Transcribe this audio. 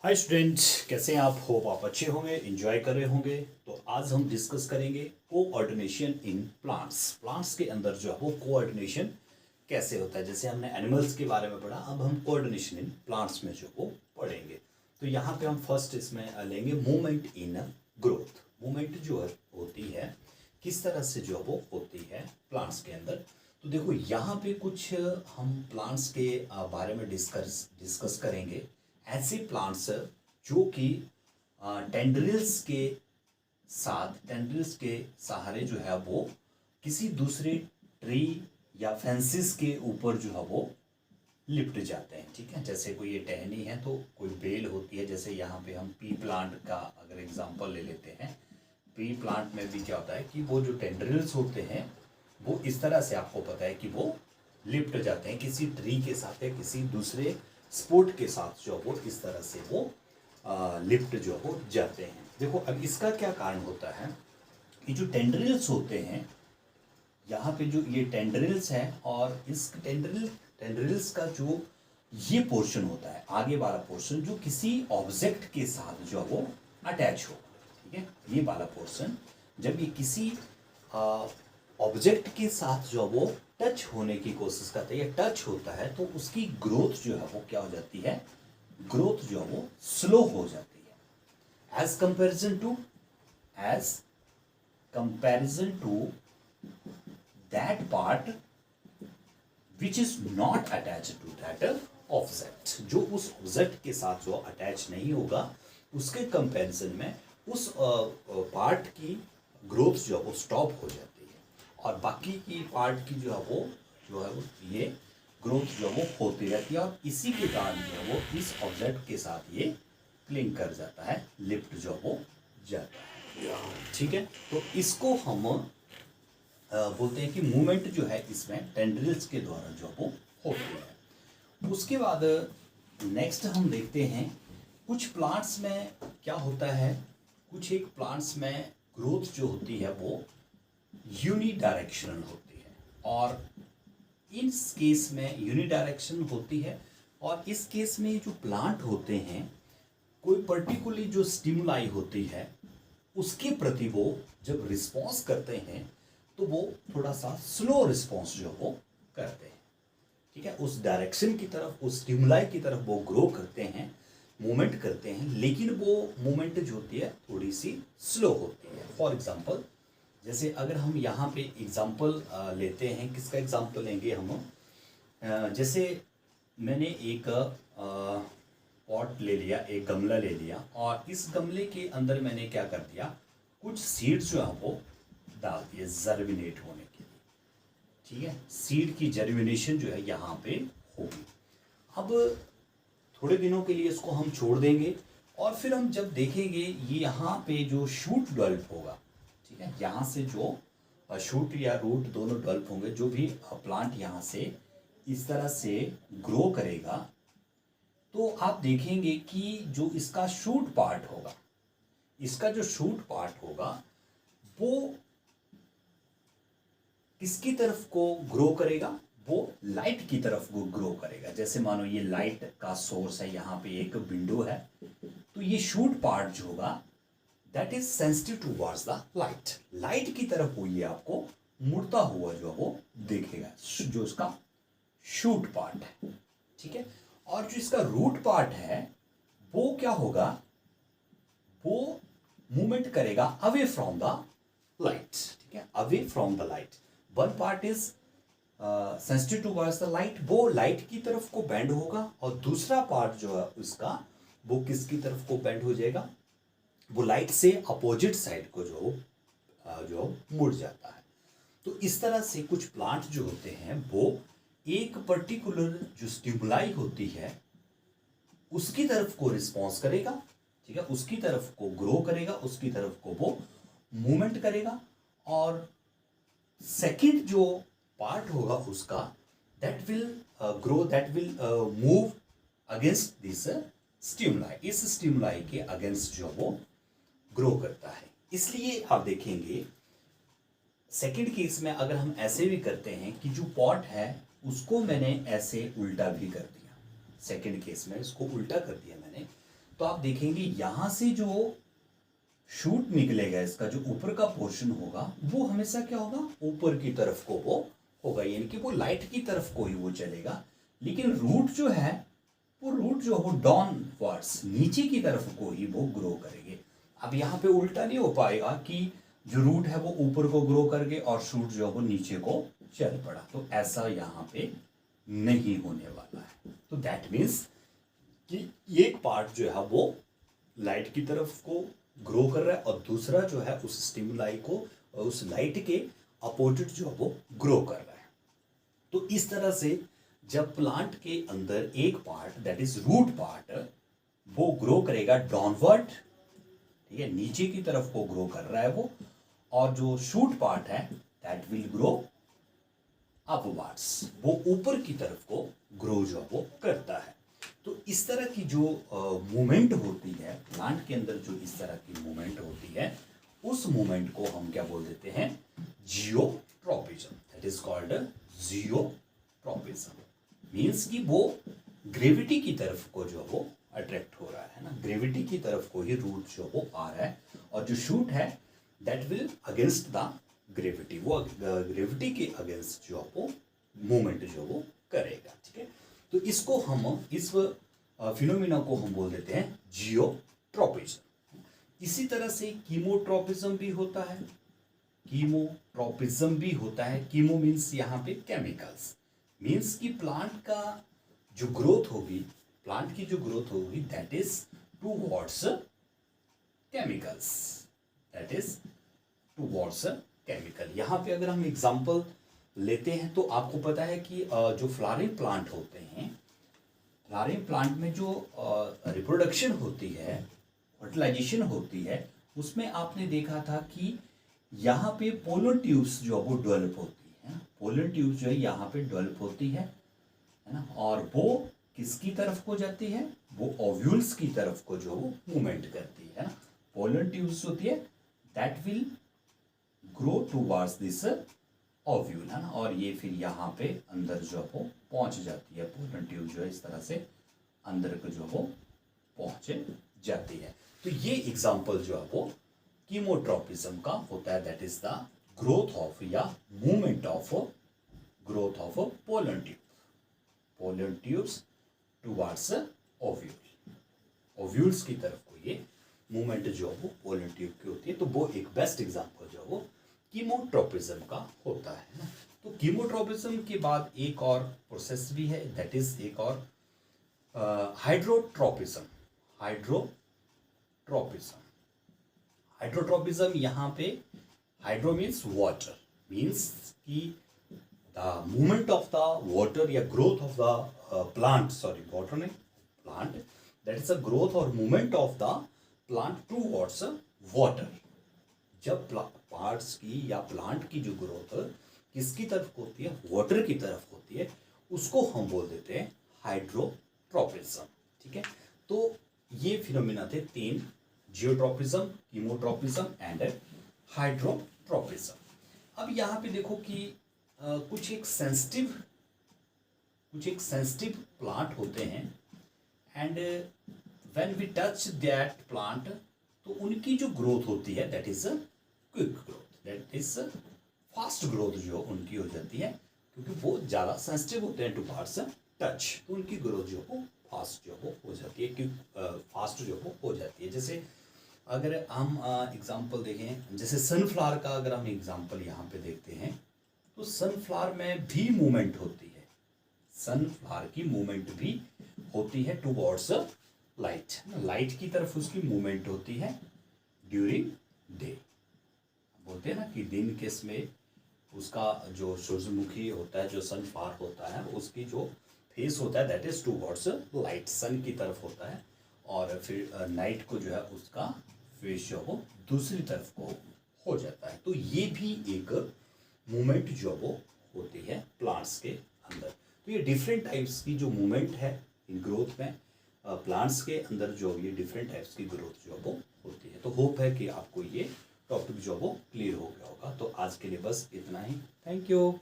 Hi students, कैसे हैं आप? होप आप अच्छे होंगे, एंजॉय कर रहे होंगे। तो आज हम डिस्कस करेंगे कोऑर्डिनेशन इन प्लांट्स। प्लांट्स के अंदर जो है वो कोऑर्डिनेशन कैसे होता है। जैसे हमने एनिमल्स के बारे में पढ़ा, अब हम कोऑर्डिनेशन इन प्लांट्स में जो वो पढ़ेंगे। तो यहाँ पे हम फर्स्ट इसमें लेंगे मूवमेंट इन ग्रोथ। मूवमेंट जो होती है किस तरह से जो वो होती है प्लांट्स के अंदर। तो देखो यहाँ पे कुछ हम प्लांट्स के बारे में डिस्कस करेंगे। ऐसे प्लांट्स जो कि टेंड्रिल्स के सहारे जो है वो किसी दूसरे ट्री या फेंसिस के ऊपर जो है वो लिपट जाते हैं। ठीक है, जैसे कोई ये टहनी है तो कोई बेल होती है। जैसे यहाँ पे हम पी प्लांट का अगर एग्जांपल ले लेते हैं, पी प्लांट में भी क्या होता है कि वो जो टेंड्रिल्स होते हैं वो इस तरह से, आपको पता है कि वो लिपट जाते हैं किसी ट्री के साथ या किसी दूसरे स्पोर्ट के साथ जो वो इस तरह से वो लिफ्ट जो हो जाते हैं। देखो अब इसका क्या कारण होता है कि जो टेंड्रिल्स होते हैं, यहाँ पे जो ये टेंड्रिल्स है और इस टेंड्रिल्स का जो ये पोर्शन होता है, आगे वाला पोर्शन जो किसी ऑब्जेक्ट के साथ जो वो अटैच हो, ठीक है, ये वाला पोर्शन जब ये किसी ऑब्जेक्ट के साथ जो वो टच होने की कोशिश करता है या टच होता है तो उसकी ग्रोथ जो है वो क्या हो जाती है, ग्रोथ जो है वो स्लो हो जाती है as comparison to that part which is not attach to that object. जो उस ऑब्जेक्ट के साथ जो अटैच नहीं होगा उसके कंपैरिजन में उस पार्ट की ग्रोथ जो है वो स्टॉप हो जाती है और बाकी की पार्ट की जो है वो ये ग्रोथ जो वो होती रहती है और इसी के कारण जो है वो इस ऑब्जेक्ट के साथ ये क्लिंग कर जाता है, लिफ्ट जो वो जाता है। ठीक है, तो इसको हम बोलते हैं कि मूवमेंट जो है इसमें टेंड्रिल्स के द्वारा जो वो होती है। उसके बाद नेक्स्ट हम देखते हैं कुछ प्लांट्स में क्या होता है। कुछ एक प्लांट्स में ग्रोथ जो होती है वो यूनिडायरेक्शनल होती है और इस केस में यूनिडायरेक्शन होती है और इस केस में जो प्लांट होते हैं कोई पर्टिकुलरली जो स्टिमुलाई होती है उसके प्रति वो जब रिस्पॉन्स करते हैं तो वो थोड़ा सा स्लो रिस्पॉन्स जो वो करते हैं। ठीक है, उस डायरेक्शन की तरफ, उस स्टिमुलाई की तरफ वो ग्रो करते हैं, मूवमेंट करते हैं, लेकिन वो मूवमेंट जो होती है थोड़ी सी स्लो होती है। फॉर एग्जांपल, जैसे अगर हम यहाँ पे एग्जांपल लेते हैं, किसका एग्जांपल लेंगे हम, जैसे मैंने एक पॉट ले लिया, एक गमला ले लिया और इस गमले के अंदर मैंने क्या कर दिया, कुछ सीड्स जो है वो डाल दिए जर्मिनेट होने के लिए। ठीक है, सीड की जर्मिनेशन जो है यहाँ पे होगी। अब थोड़े दिनों के लिए इसको हम छोड़ देंगे और फिर हम जब देखेंगे ये यहाँ पे जो शूट डेवलप होगा, ठीक है, यहाँ से जो शूट या रूट दोनों डेवलप होंगे, जो भी प्लांट यहाँ से इस तरह से ग्रो करेगा तो आप देखेंगे कि जो इसका शूट पार्ट होगा, इसका जो शूट पार्ट होगा वो किसकी तरफ को ग्रो करेगा, वो लाइट की तरफ वो ग्रो करेगा। जैसे मानो ये लाइट का सोर्स है, यहाँ पे एक विंडो है, तो ये शूट पार्ट जो होगा that is sensitive towards the light. Light की तरफ वो ये आपको मुड़ता हुआ जो वो देखेगा, जो इसका शूट पार्ट है। ठीक है, और जो इसका रूट पार्ट है वो क्या होगा, वो मूवमेंट करेगा अवे फ्रॉम द लाइट। ठीक है, away from the light. One part is sensitive towards the light, वो लाइट की तरफ को बेंड होगा और दूसरा पार्ट जो है उसका वो किसकी तरफ को बेंड हो जाएगा, वो लाइट से अपोजिट साइड को जो मुड़ जाता है। तो इस तरह से कुछ प्लांट जो होते हैं वो एक पर्टिकुलर जो स्टिमुलाई होती है उसकी तरफ को रिस्पॉन्स करेगा। ठीक है, उसकी तरफ को ग्रो करेगा, उसकी तरफ को वो मूवमेंट करेगा और सेकंड जो पार्ट होगा उसका that will grow, that will move against this stimuli, इस स्टिमुलाई के अगेंस्ट जो वो ग्रो करता है। इसलिए आप देखेंगे सेकंड केस में अगर हम ऐसे भी करते हैं कि जो पॉट है उसको मैंने ऐसे उल्टा भी कर दिया, सेकंड केस में इसको उल्टा कर दिया मैंने, तो आप देखेंगे यहां से जो शूट निकलेगा, इसका जो ऊपर का पोर्शन होगा वो हमेशा क्या होगा, ऊपर की तरफ को वो होगा, यानी कि वो लाइट की तरफ को ही वो चलेगा। लेकिन रूट जो है वो रूट जो वो डाउनवर्ड्स नीचे की तरफ को ही वो ग्रो करेंगे। अब यहाँ पे उल्टा नहीं हो पाएगा कि जो रूट है वो ऊपर को ग्रो करके और शूट जो है वो नीचे को चल पड़ा, तो ऐसा यहाँ पे नहीं होने वाला है। तो दैट मीन्स कि एक पार्ट जो है वो लाइट की तरफ को ग्रो कर रहा है और दूसरा जो है उस स्टिमुलाई को, उस लाइट के अपोजिट जो है वो ग्रो कर रहा है। तो इस तरह से जब प्लांट के अंदर एक part that is root part वो ग्रो करेगा डाउनवर्ड, ठीक है, नीचे की तरफ को ग्रो कर रहा है वो, और जो शूट पार्ट है दैट विल ग्रो अपवर्ड्स, वो ऊपर की तरफ को ग्रो जो वो करता है। तो इस तरह की जो मूवमेंट होती है प्लांट के अंदर, जो इस तरह की मूवमेंट होती है, उस मूवमेंट को हम क्या बोल देते हैं, geotropism. That is called geotropism. Means कि वो ग्रेविटी की तरफ को जो वो अट्रैक्ट हो रहा है ना, ग्रेविटी की तरफ को ही रूट जो वो आ रहा है, और जो शूट है that will against the gravity, वो ग्रेविटी के अगेंस्ट जो वो मूवमेंट जो वो करेगा, ठीक है। तो इसको हम, इस फिनोमिना को हम बोल देते हैं जियोट्रॉपिज्म। इसी तरह से कीमोट्रॉपिज्म भी होता है, कीमोट्रॉपिज्म भी होता है। कीमो मीन्स यहाँ पे केमिकल्स, मीन्स कि प्लांट का जो ग्रोथ होगी, प्लांट की जो ग्रोथ होगी that is towards chemicals, that is towards chemical. यहाँ पे अगर हम एग्जांपल लेते हैं तो आपको पता है कि जो फ्लावरिंग प्लांट होते हैं, फ्लावरिंग प्लांट में जो रिप्रोडक्शन होती है, फर्टिलाइजेशन होती है, उसमें आपने देखा था कि यहाँ पे पोलन ट्यूब्स जो वो डेवलप होती है, पोलन ट्यूब्स जो है यहाँ पे डेवलप होती है ना, और वो किसकी तरफ को जाती है, वो ओव्यूल्स की तरफ को जो वो मूवमेंट करती है ना। पोलन ट्यूब्स होती है that will grow towards this ovule, है ना, और ये फिर यहाँ पे अंदर जो वो पहुँच जाती है, पोलन ट्यूब जो है इस तरह से अंदर को जो वो पहुँच जाती है। तो ये एग्जाम्पल जो है वो कीमोट्रॉपिज्म का होता है, that is the growth of या movement of growth of pollen tube, pollen tubes towards ovule, ovules की तरफ को ये मूवमेंट जो वो पोलन ट्यूब की होती है। तो वो एक बेस्ट एग्जांपल जो वो कीमोट्रॉपिज्म का होता है ना। तो कीमोट्रॉपिज्म के बाद एक और प्रोसेस भी है, दैट इज एक और हाइड्रोट्रॉपिज्म, हाइड्रोट्रॉपिज्म। हाइड्रोट्रॉपिज्म यहाँ पे हाइड्रो मीन्स वाटर, मीन्स कि the movement of the water या growth of the plant, sorry water नहीं, plant, that is a growth और movement of the plant towards water. जब parts की या प्लांट की जो ग्रोथ किसकी तरफ होती है, वाटर की तरफ होती है, उसको हम बोल देते हैं हाइड्रोट्रॉपिज्म, ठीक है। तो ये फिनोमिना थे तीन, जियोट्रॉपिज्म, कीमोट्रॉपिज्म एंड हाइड्रोट्रॉपिज्म। अब यहाँ पे देखो कि कुछ एक सेंसिटिव प्लांट होते हैं, and when we touch that plant तो उनकी जो ग्रोथ होती है that is quick growth, that is fast growth जो उनकी हो जाती है, क्योंकि वो ज़्यादा सेंसिटिव होते हैं टू पार्ट्स टच, तो उनकी ग्रोथ जो वो फास्ट जो वो हो जाती है, क्योंकि फास्ट जो वो हो जाती है। जैसे अगर हम एग्जांपल देखें, जैसे सनफ्लावर का अगर हम एग्जांपल यहाँ पे देखते हैं, तो सनफ्लावर में भी मूवमेंट होती है, सनफ्लावर की मूवमेंट भी होती है टूवर्ड्स लाइट, लाइट की तरफ उसकी मूवमेंट होती है ड्यूरिंग डे। बोलते हैं ना कि दिन के समय उसका जो सूरजमुखी होता है, जो सनफ्लावर होता है, उसकी जो फेस होता है दैट इज टूवर्ड्स लाइट, सन की तरफ होता है, और फिर नाइट को जो है उसका फेस जो वो दूसरी तरफ को हो जाता है। तो ये भी एक मूवमेंट जो वो होती है प्लांट्स के अंदर। तो ये डिफरेंट टाइप्स की जो मूवमेंट है इन ग्रोथ में, प्लांट्स के अंदर जो ये डिफरेंट टाइप्स की ग्रोथ जो वो होती है। तो होप है कि आपको ये टॉपिक जो वो क्लियर हो गया होगा। तो आज के लिए बस इतना ही, थैंक यू।